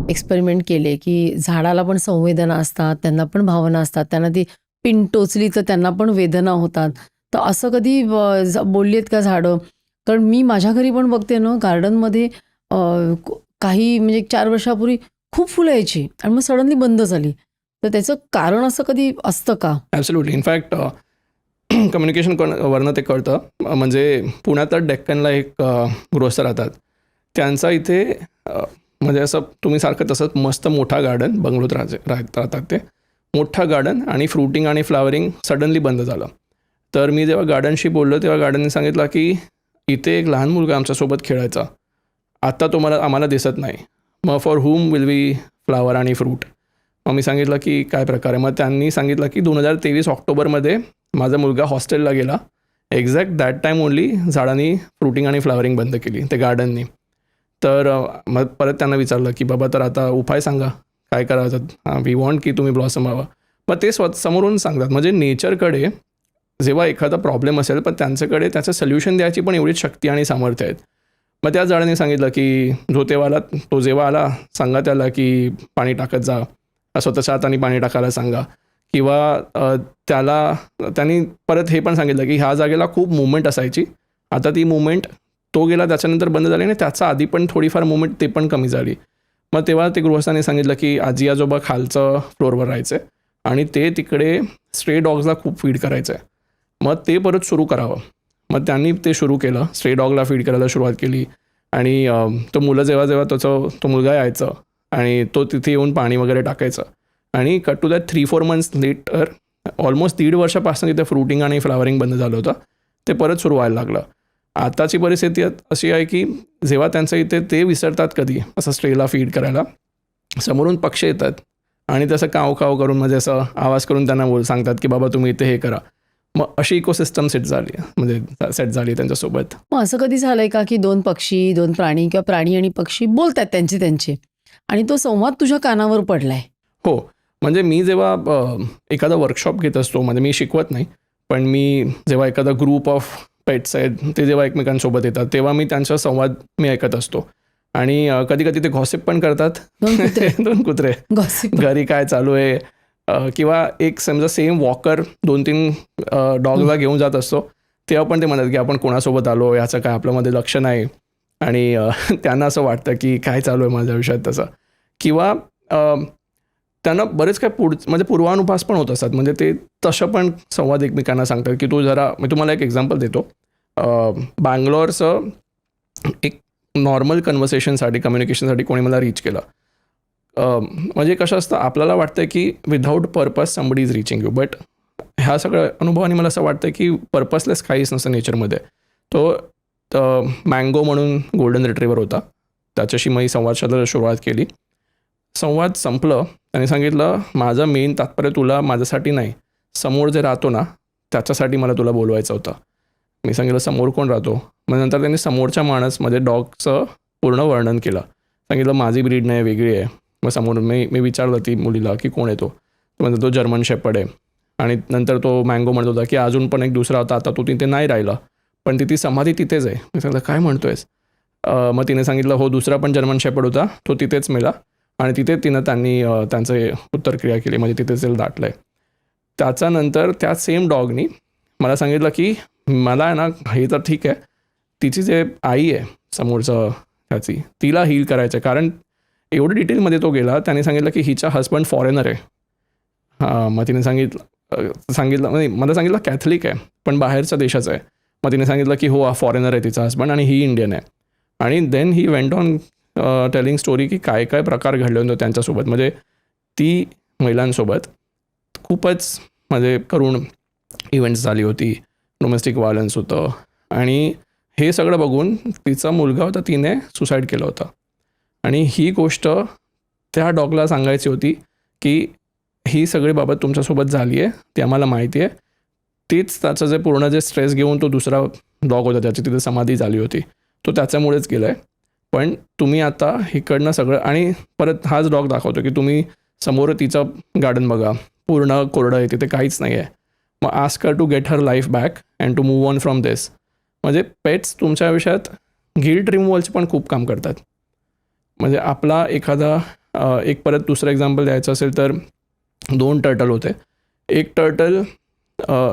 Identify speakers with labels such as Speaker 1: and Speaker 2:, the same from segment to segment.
Speaker 1: Experiment केले की झाडाला पण संवेदना असतात, त्यांना पण भावना असतात, त्यांना ती पिन टोचली तर त्यांना पण वेदना होतात. तर असं कधी बोलली आहेत का झाडं? कारण मी माझ्या घरी पण बघते ना गार्डनमध्ये काही म्हणजे 4 वर्षापूर्वी खूप फुलं यायची आणि मग सडनली बंद झाली. तर त्याचं कारण असं कधी असतं का?
Speaker 2: ॲब्सोल्युटली. इनफॅक्ट कम्युनिकेशन वरनं ते कळतं. म्हणजे पुण्यात डेक्कनला एक गृहस्थ राहतात. त्यांचा इथे म्हणजे असं तुम्ही सारखं तसंच मस्त मोठा गार्डन बंगलोत राहतात ते. मोठं गार्डन आणि फ्रुटिंग आणि फ्लावरिंग सडनली बंद झालं. तर मी जेव्हा गार्डनशी बोललो तेव्हा गार्डनने सांगितलं की इथे एक लहान मुलगा आमच्यासोबत खेळायचा. आता आम्हाला दिसत नाही. मग for whom will we flower आणि फ्रूट. मग मी सांगितलं की काय प्रकार आहे. मग त्यांनी सांगितलं की 2023 ऑक्टोबरमध्ये माझा मुलगा हॉस्टेलला गेला. एक्झॅक्ट दॅट टाईम ओनली झाडांनी फ्रुटिंग आणि फ्लावरिंग बंद केली ते गार्डननी. तर मग परत त्यांना विचारलं की बाबा तर आता उपाय सांगा काय करायचं. वी वॉन्ट की तुम्ही ब्लॉसम व्हावं. मग ते समोरून सांगतात. म्हणजे नेचरकडे जेव्हा एखादा प्रॉब्लेम असेल पण त्यांच्याकडे त्याचं सोल्युशन द्यायची पण एवढीच शक्ती आणि सामर्थ्य आहेत. मग त्याच झाडाने सांगितलं की तो जेव्हा आला सांगा त्याला की पाणी टाकत जा, स्वतःच्या हाताने पाणी टाकायला सांगा. किंवा त्यांनी परत हे पण सांगितलं की ह्या जागेला खूप मुवमेंट असायची, आता ती मुवमेंट तो गेला त्याच्यानंतर बंद झाली आणि त्याचा आधी पण थोडीफार मुवमेंट ते पण कमी झाली. मग तेव्हा ते गृहस्थाने सांगितलं की आजी आजोबा खालचं फ्लोअरवर राहायचे आणि ते तिकडे स्ट्रे डॉग्सला खूप फीड करायचं आहे. मग ते परत सुरू करावं. मग त्यांनी ते सुरू केलं. स्ट्रे डॉगला फीड करायला सुरुवात केली आणि तो जेव्हा तो मुलगा यायचं आणि तो तिथे येऊन पाणी वगैरे टाकायचं आणि cut to that 3-4 months later almost 1.5 वर्षापासून तिथे फ्रुटिंग आणि फ्लावरिंग बंद झालं होतं. ते परत सुरू व्हायला लागलं. आताची परिस्थिती अशी आहे की जेव्हा त्यांचं इथे ते विसरतात कधी असं स्ट्रेला फीड करायला, समोरून पक्षी येतात आणि तसं काव करून म्हणजे असं आवाज करून त्यांना सांगतात की बाबा तुम्ही इथे हे करा. मग अशी इकोसिस्टम सेट झाली त्यांच्यासोबत.
Speaker 1: मग असं कधी झालंय का की 2 पक्षी, 2 प्राणी किंवा प्राणी आणि पक्षी बोलतात त्यांचे आणि तो संवाद तुझ्या कानावर पडलाय?
Speaker 2: हो. म्हणजे मी जेव्हा एखादा वर्कशॉप घेत असतो, म्हणजे मी शिकवत नाही, पण मी जेव्हा एखादा ग्रुप ऑफ पेट्स आहेत ते जेव्हा एकमेकांसोबत येतात तेव्हा मी त्यांचा संवाद ऐकत असतो. आणि कधी कधी ते गॉसिप पण करतात. 2 कुत्रे
Speaker 1: गॉसिप.
Speaker 2: घरी काय चालू आहे. किंवा एक समजा सेम वॉकर 2-3 डॉगला घेऊन जात असतो तेव्हा पण ते म्हणतात की आपण कोणासोबत आलो याचं काय आपल्यामध्ये लक्ष नाही. आणि त्यांना असं वाटतं की काय चालू आहे माझ्या आयुष्यात तसं. किंवा त्यांना बरेच काय म्हणजे पूर्वानुभास पण होत असतात. म्हणजे ते तसं पण संवाद एकमेकांना सांगतात की मी तुम्हाला एक एक्झाम्पल देतो. बँगलोरचं एक नॉर्मल कन्व्हर्सेशनसाठी कम्युनिकेशनसाठी कोणी मला रीच केलं. म्हणजे कसं असतं आपल्याला वाटतं की without purpose somebody is reaching you, but ह्या सगळ्या अनुभवाने मला असं वाटतं की पर्पजलेस काहीच नसतं नेचरमध्ये. तो मँगो म्हणून गोल्डन रिट्रीवर होता. त्याच्याशी मी संवाद साधायला सुरुवात केली. संवाद संपलं. त्याने सांगितलं माझं मेन तात्पर्य तुला माझ्यासाठी नाही, समोर जे राहतो ना त्याच्यासाठी मला तुला बोलवायचं होतं. मी सांगितलं समोर कोण राहतो. मग नंतर त्यांनी समोरच्या माणसमध्ये डॉगचं पूर्ण वर्णन केलं. सांगितलं माझी ब्रीड नाही वेगळी आहे. मग समोर मी विचारलं ती मुलीला की कोण आहे तो. म्हणजे तो जर्मन शेपर्ड आहे. आणि नंतर तो मँगो म्हणत होता की अजून पण एक दुसरा होता, आता तो तिथे नाही राहिला पण ती समाधी तिथेच आहे. मी सांगितलं काय म्हणतोयस. मग तिने सांगितलं हो दुसरा पण जर्मन शेपर्ड होता, तो तिथेच मेला आणि त्यांनी त्यांचं उत्तरक्रिया केली, म्हणजे तिथेच दाटलं आहे. त्याच्यानंतर त्या सेम डॉगनी मला सांगितलं की मला आहे ना हे तर ठीक आहे, तिची जे आई आहे समोरचं तिला हील करायचं आहे. कारण एवढं डिटेलमध्ये तो गेला. त्याने सांगितलं की हिचा हस्बंड फॉरेनर आहे. मग तिने सांगितलं म्हणजे मला सांगितलं कॅथलिक आहे पण बाहेरच्या देशाचं आहे. मग तिने सांगितलं की हो हा फॉरेनर आहे तिचा हस्बंड आणि ही इंडियन आहे. आणि then he went on telling story की काय काय प्रकार घडले होते त्यांच्यासोबत. म्हणजे ती महिलांसोबत खूपच म्हणजे करुण इव्हेंट्स झाली होती. डोमेस्टिक व्हायलन्स होतं आणि हे सगळं बघून तिचा मुलगा होता तिने सुसाईड केलं होतं. आणि ही गोष्ट त्या डॉगला सांगायची होती की ही सगळी बाबत तुमच्यासोबत झाली आहे, ती आम्हाला माहिती आहे. तीच त्याचं पूर्ण स्ट्रेस घेऊन तो दुसरा डॉग होता त्याची तिथे समाधी झाली होती, तो त्याच्यामुळेच गेला आहे. पण तुम्ही आता इकडनं सगळं आणि परत हाच डॉग दाखवतो की तुम्ही समोर तिचं गार्डन बघा पूर्ण कोरडं आहे, तिथे काहीच नाही आहे. मग ask her to get her life back and to move on from this. म्हणजे पेट्स तुमच्या आयुष्यात गिल्ट रिमूव्हलचे पण खूप काम करतात. म्हणजे आपला एखादा एक परत दुसरं एक्झाम्पल द्यायचं असेल तर 2 टर्टल होते. एक टर्टल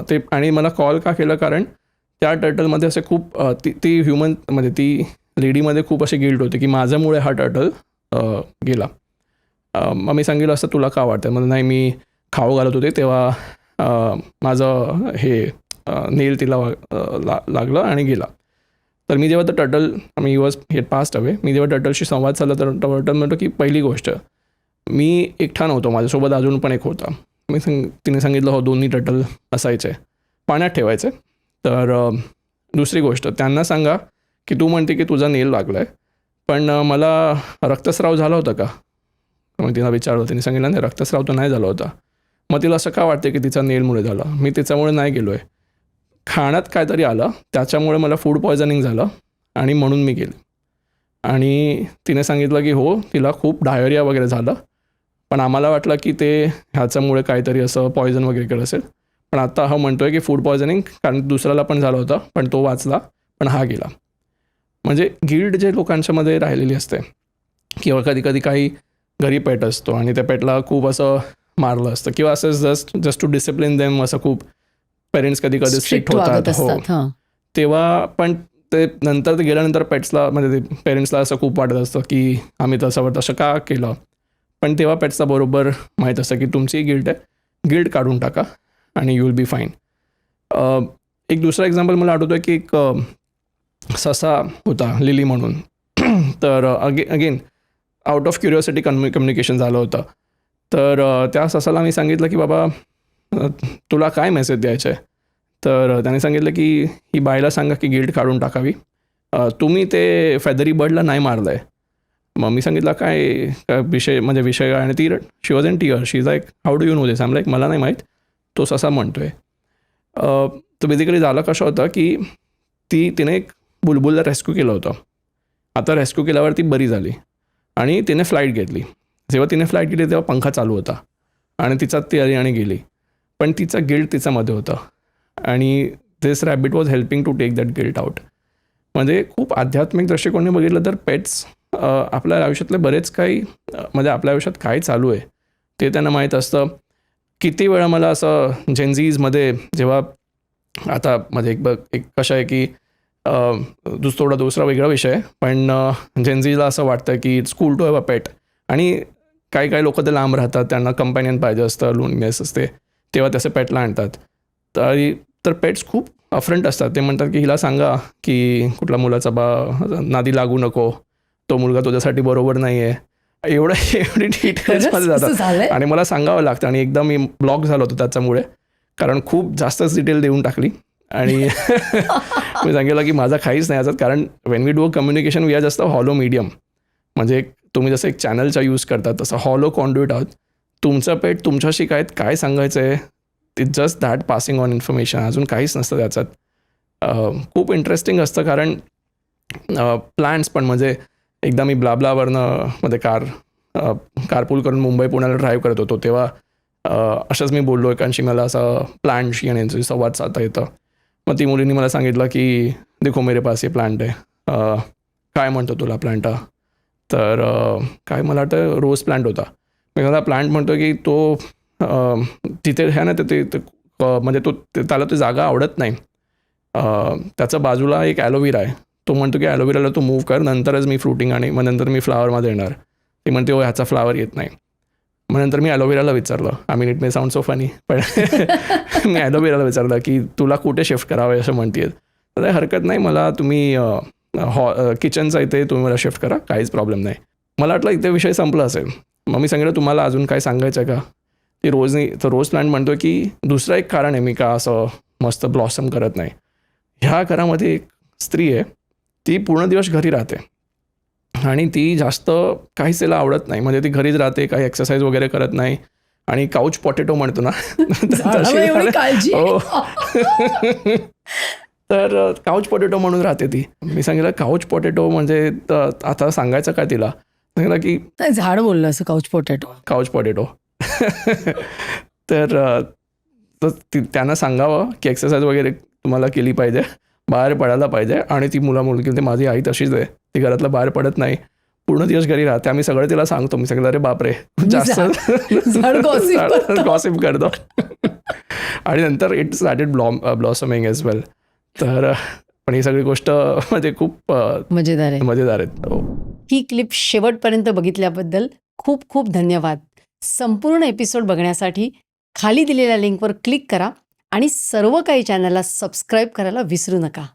Speaker 2: ते आणि मला कॉल का केलं कारण त्या टर्टलमध्ये असे खूप ती ह्युमन म्हणजे ती लेडीमध्ये खूप असे गिल्ट होते की माझ्यामुळे हा टर्टल गेला. मग मी सांगितलं असतं तुला का वाटतं? म्हणजे नाही मी खाऊ घालत होते तेव्हा माझं हे नेल तिला लागलं आणि गेला. तर मी जेव्हा टर्टल मी वॉज हे पास्ट अवे मी जेव्हा टर्टलशी संवाद साधला तर टर्टल म्हणतो की पहिली गोष्ट मी एकटा नव्हतो, माझ्यासोबत अजून पण एक होता. तिने सांगितलं हो 2 टर्टल असायचे, पाण्यात ठेवायचे. तर दुसरी गोष्ट त्यांना सांगा की तू म्हणते की तुझा नेल लागला आहे पण मला रक्तस्राव झाला होता का? मग तिला विचारलं, तिने सांगितलं नाही रक्तस्राव तर नाही झाला होता. मग तिला असं का वाटते की तिचा नेलमुळे झाला? मी तिच्यामुळे नाही गेलो आहे, खाण्यात काहीतरी आलं त्याच्यामुळे मला फूड पॉयझनिंग झालं आणि म्हणून मी गेले. आणि तिने सांगितलं की हो तिला खूप डायरिया वगैरे झालं पण आम्हाला वाटलं की ते ह्याच्यामुळे काहीतरी असं पॉयझन वगैरे केलं असेल. पण आता हा म्हणतो आहे की फूड पॉयझनिंग कारण दुसऱ्याला पण झालं होतं पण तो वाचला पण हा गेला. म्हणजे गिल्ट जे लोकांच्यामध्ये राहिलेली असते किंवा कधी कधी काही घरी पेट असतो आणि त्या पेटला खूप असं मारलं असतं किंवा असं जस्ट टू डिसिप्लिन देम असं खूप पेरेंट्स कधी कधी स्ट्रिक्ट होतात. हो तेव्हा पण ते नंतर ते गेल्यानंतर पेट्सला म्हणजे ते पेरेंट्सला असं खूप वाटत असतं की आम्ही तसं का केलं. पण तेव्हा पेट्सला बरोबर माहीत असतं की तुमची गिल्ट आहे, गिल्ट काढून टाका आणि यू विल बी फाईन. एक दुसरा एक्झाम्पल मला आठवतो आहे की एक ससा होता लिली म्हणून. तर again out of curiosity communication झालं होतं. तर त्या ससाला मी सांगितलं की बाबा तुला काय मेसेज द्यायचं आहे? तर त्याने सांगितलं की ही बायला सांगा की गिल्ट काढून टाकावी, तुम्ही ते फेदरी बर्डला नाही मारलं आहे. मग मी सांगितलं काय विषय म्हणजे विषय काय? आणि ती she was in tear, she is like how do you know this? Um like मला नाही माहीत, तो ससा म्हणतो आहे. तर बेसिकली झालं कसं होतं की तिने एक बुलबुलला रेस्क्यू केलं होतं. आता रेस्क्यू केल्यावर ती बरी झाली आणि तिने फ्लाईट घेतली. जेव्हा तिने फ्लाईट घेतली तेव्हा पंखा चालू होता आणि तिचा ती आली आणि गेली. पण तिचा गिल्ट तिच्यामध्ये होता आणि this rabbit was helping to take that guilt out. म्हणजे खूप आध्यात्मिक दृष्टिकोनाने बघितलं तर पेट्स आपल्या आयुष्यातले बरेच काही म्हणजे आपल्या आयुष्यात काय चालू आहे ते त्यांना माहीत असतं. किती वेळा मला असं जेनझीजमध्ये जेव्हा आता म्हणजे एक कसं आहे की थोडा दुसरा वेगळा विषय आहे पण जेनझीला असं वाटतं की it's cool to have a pet आणि काही लोक ते लांब राहतात, त्यांना कंपॅनियन पाहिजे असतं, लोनलीनेस असते, तेव्हा त्याचे पेटला आणतात. तर पेट्स खूप अफ्रंट असतात. ते म्हणतात की हिला सांगा की कुठला मुलाचा नादी लागू नको, तो मुलगा तुझ्यासाठी बरोबर नाही आहे, एवढी डिटेल्समध्ये जातात आणि मला सांगावं लागतं. आणि एकदा मी ब्लॉक झालो होतो त्याच्यामुळे कारण खूप जास्तच डिटेल देऊन टाकली आणि मी सांगितलं की माझा काहीच नाही याच्यात, कारण when we do a communication we are just a hollow medium. म्हणजे तुम्ही जसं एक चॅनलचा यूज करतात तसं हॉलो कॉन्ड्युइट आहोत. तुमचं पेट तुमच्याशी काय सांगायचं आहे, it's just that passing on information, अजून काहीच नसतं त्याच्यात. खूप इंटरेस्टिंग असतं कारण प्लॅन्स पण म्हणजे एकदा मी ब्लाबलावरनं मध्ये कारपूल करून मुंबई पुण्याला ड्राईव्ह करत होतो तेव्हा असंच मी बोललो एकांशी, मला असं प्लांटशी आणि यांच्याशी संवाद साधता येतं. मग ती मुलींनी मला सांगितलं की देखो मेरे पास ये प्लांट आहे, काय म्हणतो तुला प्लांट? तर काय मला वाटतं रोज प्लांट होता. मी मला प्लांट म्हणतो की तो तिथे आहे ना ते म्हणजे त्याला ती जागा आवडत नाही. त्याच्या बाजूला एक ॲलोवेरा आहे, तो म्हणतो की ॲलोवेराला तो मूव्ह कर, नंतरच मी फ्रुटिंग आणि मग नंतर मी फ्लावरमध्ये येणार. ती म्हणते हो ह्याचा फ्लावर येत नाही. मग नंतर मी ॲलोवेराला विचारलं, I mean it may sound so funny, पण मी ॲलोवेराला विचारलं की तुला कुठे शिफ्ट करावं असं म्हणते. तर हरकत नाही, मला तुम्ही किचनचा इथे तुम्ही मला शिफ्ट करा, काहीच प्रॉब्लेम नाही. मला वाटलं इथे विषय संपला असेल. मग मी सांगितलं तुम्हाला अजून काय सांगायचं आहे का? ती रोज प्लांट म्हणतो की दुसरं एक कारण आहे मी का असं मस्त ब्लॉसम करत नाही. ह्या घरामध्ये एक स्त्री आहे, ती पूर्ण दिवस घरी राहते आणि ती जास्त काहीच तिला आवडत नाही. म्हणजे ती घरीच राहते, काही एक्सरसाइज वगैरे करत नाही आणि काउच पोटॅटो म्हणतो ना हो. तर काउच पोटॅटो म्हणून राहते ती. मी सांगितलं काउच पोटॅटो म्हणजे आता सांगायचं काय तिला? सांगितलं की
Speaker 1: झाड बोललं असं काउच पोटॅटो.
Speaker 2: तर त्यांना सांगावं की एक्सरसाइज वगैरे तुम्हाला केली पाहिजे, बाहेर पडायला पाहिजे. आणि ती मुलगी माझी आई तशीच आहे, ती घरातलं बाहेर पडत नाही, पूर्ण दिवस घरी राहते. आम्ही सगळं तिला सांगतो. मी सगळं अरे बापरे जास्त
Speaker 1: झाड gossip करतो.
Speaker 2: गॉसिप करतो. आणि नंतर इट स्टार्टेड ब्लॉसमिंग एज वेल. तर पण ही सगळी गोष्ट म्हणजे खूप
Speaker 1: मजेदार आहे.
Speaker 2: मजेदार आहेत. हो.
Speaker 1: ही क्लिप शेवटपर्यंत बघितल्याबद्दल खूप खूप धन्यवाद. संपूर्ण एपिसोड बघण्यासाठी खाली दिलेल्या लिंकवर क्लिक करा आणि सर्व काही चॅनलला सबस्क्राईब करायला विसरू नका.